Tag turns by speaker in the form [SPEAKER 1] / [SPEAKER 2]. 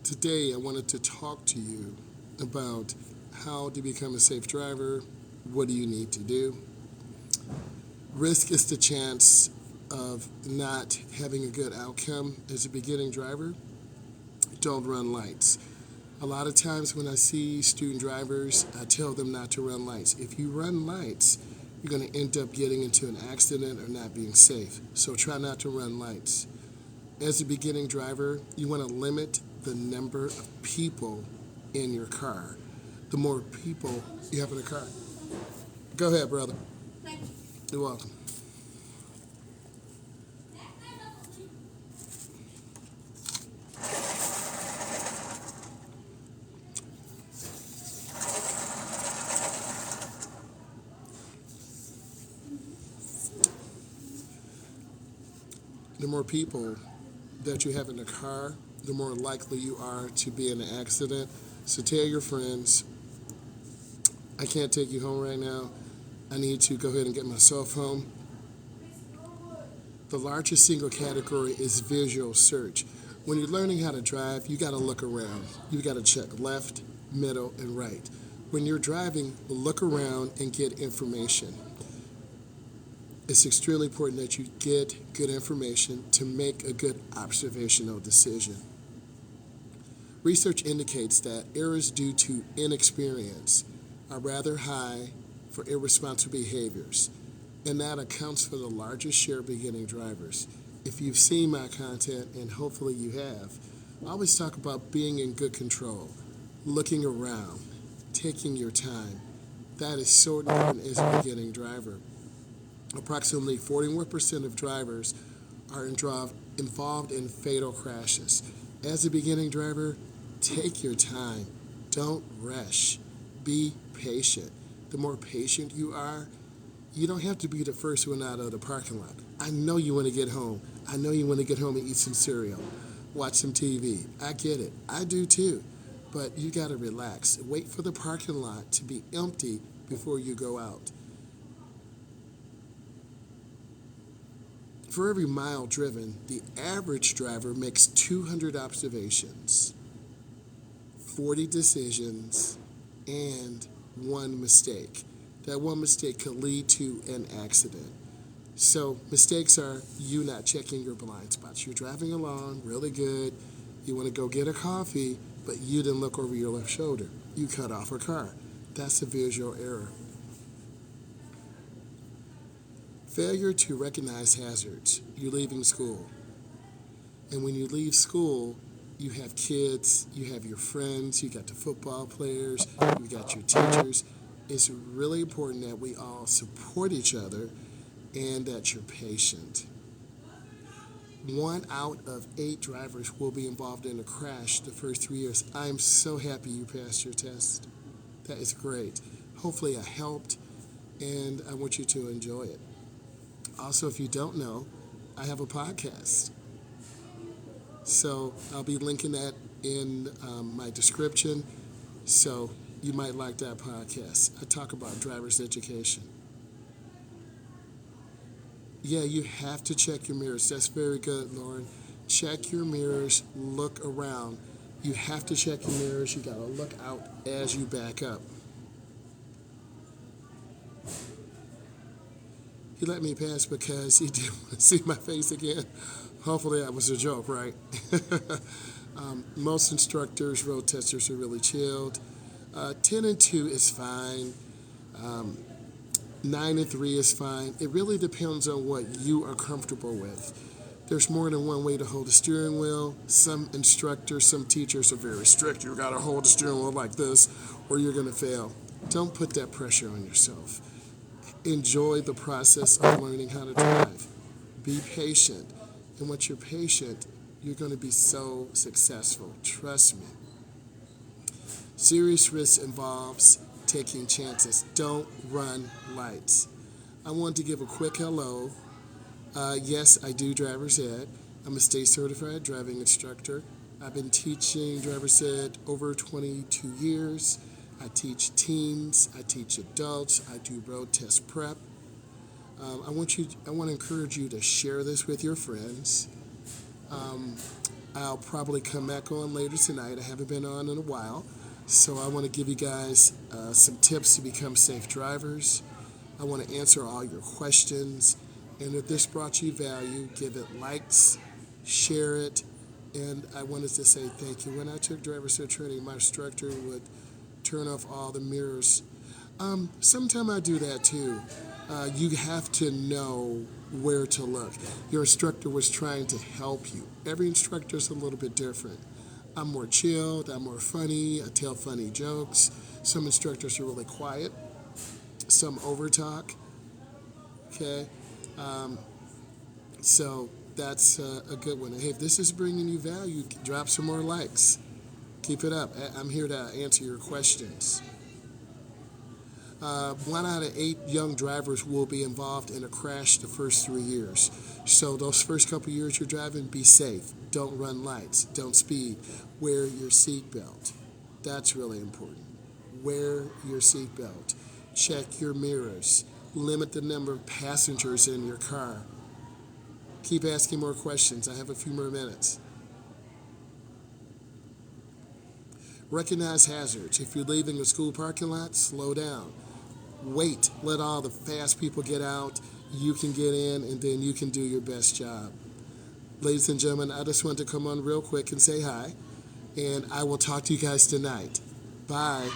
[SPEAKER 1] Today, I wanted to talk to you about how to become a safe driver. What do you need to do? Risk is the chance of not having a good outcome as a beginning driver. Don't run lights. A lot of times when I see student drivers, I tell them not to run lights. If you run lights, you're going to end up getting into an accident or not being safe. So try not to run lights. As a beginning driver, you want to limit the number of people in your car. The more people you have in a car. Go ahead, brother. You're welcome. The more people that you have in the car, the more likely you are to be in an accident. So tell your friends, I can't take you home right now. I need to go ahead and get myself home. The largest single category is visual search. When you're learning how to drive, you got to look around. You got to check left, middle, and right. When you're driving, look around and get information. It's extremely important that you get good information to make a good observational decision. Research indicates that errors due to inexperience are rather high for irresponsible behaviors, and that accounts for the largest share of beginning drivers. If you've seen my content, and hopefully you have, I always talk about being in good control, looking around, taking your time. That is so important as a beginning driver. Approximately 41% of drivers are involved in fatal crashes. As a beginning driver, take your time. Don't rush. Be patient. The more patient you are, you don't have to be the first one out of the parking lot. I know you want to get home. I know you want to get home and eat some cereal, watch some TV. I get it. I do too. But you got to relax. Wait for the parking lot to be empty before you go out. For every mile driven, the average driver makes 200 observations, 40 decisions, and one mistake. That one mistake could lead to an accident. So mistakes are you not checking your blind spots. You're driving along really good. You want to go get a coffee, but you didn't look over your left shoulder. You cut off a car. That's a visual error. Failure to recognize hazards. You're leaving school. And when you leave school, you have kids, you have your friends, you got the football players, you got your teachers. It's really important that we all support each other and that you're patient. 1 out of 8 drivers will be involved in a crash the first 3 years. I'm so happy you passed your test. That is great. Hopefully I helped, and I want you to enjoy it. Also, if you don't know, I have a podcast. So I'll be linking that in my description. So you might like that podcast. I talk about driver's education. Yeah, you have to check your mirrors. That's very good, Lauren. Check your mirrors, look around. You have to check your mirrors. You got to look out as you back up. He let me pass because he didn't want to see my face again. Hopefully that was a joke, right? Most instructors, road testers are really chilled. 10 and 2 is fine. 9 and 3 is fine. It really depends on what you are comfortable with. There's more than one way to hold a steering wheel. Some instructors, some teachers are very strict. You got to hold the steering wheel like this or you're going to fail. Don't put that pressure on yourself. Enjoy the process of learning how to drive. Be patient. And once you're patient, you're going to be so successful. Trust me. Serious risk involves taking chances. Don't run lights. I want to give a quick hello. Yes, I do driver's ed. I'm a state certified driving instructor. I've been teaching driver's ed over 22 years. I teach teens, I teach adults, I do road test prep. I want to encourage you to share this with your friends. I'll probably come back on later tonight. I haven't been on in a while, so I want to give you guys some tips to become safe drivers. I want to answer all your questions, and if this brought you value, give it likes, share it, and I wanted to say thank you. When I took driver's ed training, my instructor would turn off all the mirrors. Sometimes I do that too. You have to know where to look. Your instructor was trying to help you. Every instructor is a little bit different. I'm more chilled, I'm more funny, I tell funny jokes. Some instructors are really quiet, some overtalk. Okay, so that's a good one. Hey, if this is bringing you value, drop some more likes. Keep it up. I'm here to answer your questions. 1 out of 8 young drivers will be involved in a crash the first 3 years. So those first couple years you're driving, be safe. Don't run lights. Don't speed. Wear your seatbelt. That's really important. Wear your seatbelt. Check your mirrors. Limit the number of passengers in your car. Keep asking more questions. I have a few more minutes. Recognize hazards. If you're leaving a school parking lot, slow down. Wait, let all the fast people get out, you can get in, and then you can do your best job. Ladies and gentlemen, I just want to come on real quick and say hi, and I will talk to you guys tonight. Bye.